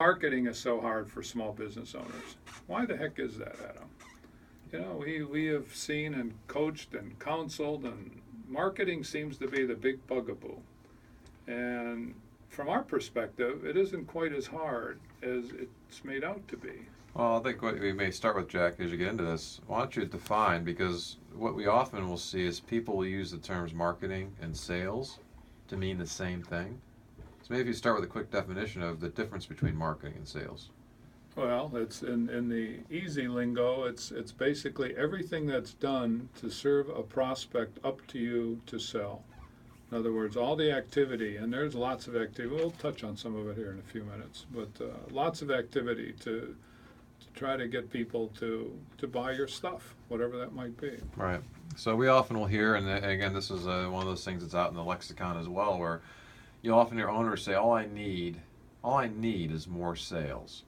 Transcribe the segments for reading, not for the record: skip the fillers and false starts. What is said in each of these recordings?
marketing is so hard for small business owners. Why the heck is that, Adam? We have seen and coached and counseled, and marketing seems to be the big bugaboo. And from our perspective, it isn't quite as hard as it's made out to be. Well, I think what we may start with, Jack, as you get into this, why don't you define, because what we often will see is people will use the terms marketing and sales to mean the same thing. So maybe if you start with a quick definition of the difference between marketing and sales. Well, it's in the easy lingo, it's basically everything that's done to serve a prospect up to you to sell. In other words, all the activity, and there's lots of activity, we'll touch on some of it here in a few minutes, but lots of activity to try to get people to buy your stuff, whatever that might be. Right. So we often will hear, and again, this is one of those things that's out in the lexicon as well, where you often hear owners say, all I need is more sales.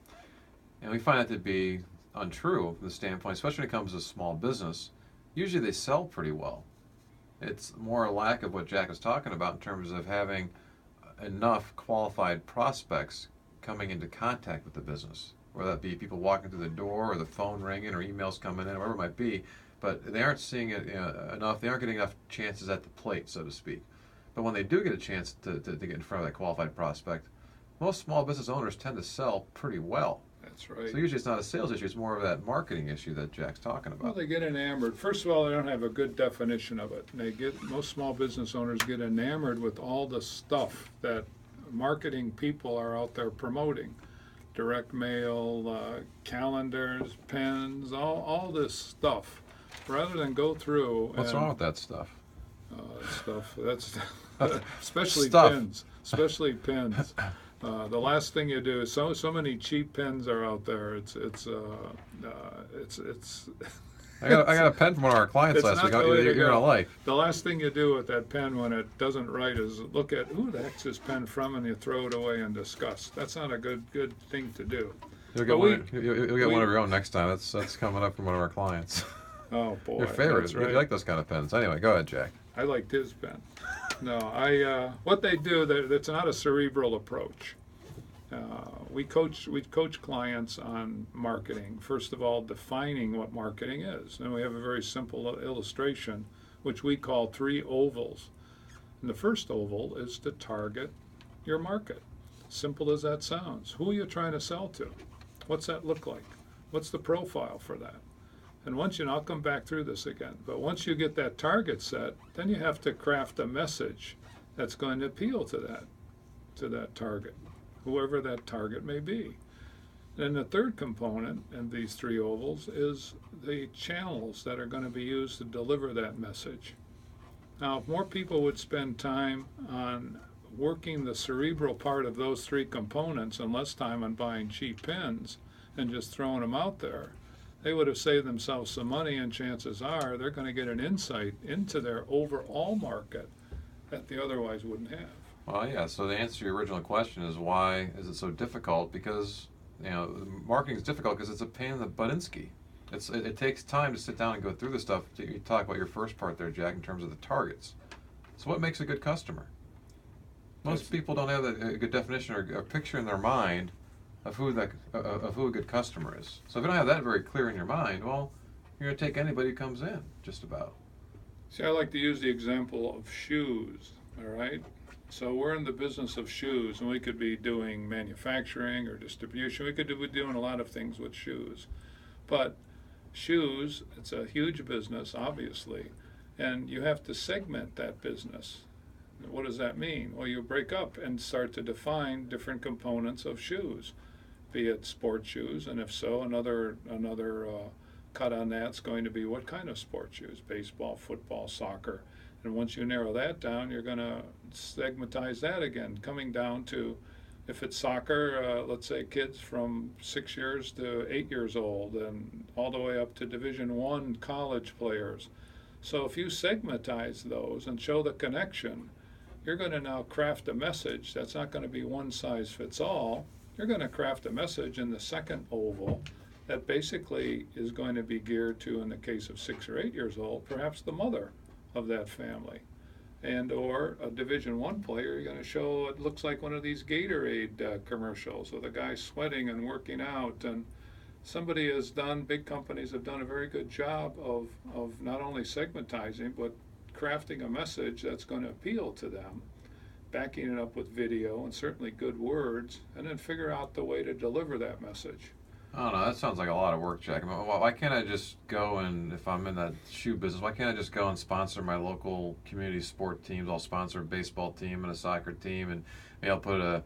And we find that to be untrue from the standpoint, especially when it comes to small business. Usually they sell pretty well. It's more a lack of what Jack was talking about in terms of having enough qualified prospects coming into contact with the business, whether that be people walking through the door or the phone ringing or emails coming in, whatever it might be. But they aren't seeing it enough. They aren't getting enough chances at the plate, so to speak. But when they do get a chance to get in front of that qualified prospect, most small business owners tend to sell pretty well. That's right. So usually it's not a sales issue, it's more of that marketing issue that Jack's talking about. Well, they get enamored. First of all, they don't have a good definition of it. Most small business owners get enamored with all the stuff that marketing people are out there promoting. Direct mail, calendars, pens, all this stuff. Rather than go through. What's wrong with that stuff? That's especially Stuff. pens. Especially pens. The last thing you do is so many cheap pens are out there. It's I got a pen from one of our clients It's last week. not the way to You're go. gonna like. The last thing you do with that pen when it doesn't write is look at who the heck's this pen from, and you throw it away in disgust. That's not a good thing to do. You'll But get one of your own next time. That's coming up from one of our clients. Oh boy, Your favorite. that's You right. like those kind of pens. Anyway, go ahead, Jack. I liked his pen. No, what they do, that's not a cerebral approach. We coach clients on marketing. First of all, defining what marketing is, and we have a very simple illustration, which we call 3 ovals. And the first oval is to target your market. Simple as that sounds. Who are you trying to sell to? What's that look like? What's the profile for that? And I'll come back through this again, but once you get that target set, then you have to craft a message that's going to appeal to that target, whoever that target may be. Then the third component in these 3 ovals is the channels that are going to be used to deliver that message. Now, if more people would spend time on working the cerebral part of those 3 components and less time on buying cheap pens and just throwing them out there, they would have saved themselves some money, and chances are they're going to get an insight into their overall market that they otherwise wouldn't have. Well, yeah. So the answer to your original question is, why is it so difficult? Because marketing is difficult because it's a pain in the buttinsky. It takes time to sit down and go through the stuff. You talk about your first part there, Jack, in terms of the targets. So what makes a good customer? Most people don't have a good definition or a picture in their mind of who a good customer is. So if you don't have that very clear in your mind, well, you're going to take anybody who comes in, just about. See, I like to use the example of shoes, all right? So we're in the business of shoes, and we could be doing manufacturing or distribution. We could be doing a lot of things with shoes. But shoes, it's a huge business, obviously, and you have to segment that business. What does that mean? Well, you break up and start to define different components of shoes, be it sport shoes, and if so, another cut on that's going to be what kind of sport shoes: baseball, football, soccer. And once you narrow that down, you're going to segmentize that again, coming down to, if it's soccer, let's say kids from 6 years to 8 years old, and all the way up to Division I college players. So if you segmentize those and show the connection, you're going to now craft a message that's not going to be one size fits all. You're going to craft a message in the second oval that basically is going to be geared to, in the case of 6 or 8 years old, perhaps the mother of that family. and or a Division One player, you're going to show it looks like one of these Gatorade commercials with a guy sweating and working out. And somebody has done, big companies have done a very good job of not only segmentizing but crafting a message that's going to appeal to them, backing it up with video and certainly good words, and then figure out the way to deliver that message. I don't know. That sounds like a lot of work, Jack. I mean, why can't I just go and, if I'm in that shoe business, why can't I just go and sponsor my local community sport teams? I'll sponsor a baseball team and a soccer team, and maybe I'll put a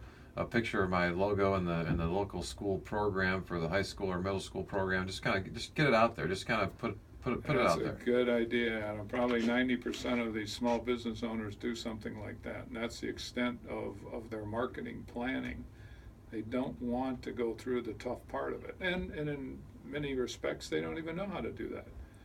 picture of my logo in the local school program for the high school or middle school program. Just kind of just get it out there. Just kind of put it out there. That's a good idea, Adam. Probably 90% of these small business owners do something like that, and that's the extent of their marketing planning. They don't want to go through the tough part of it, and in many respects, they don't even know how to do that.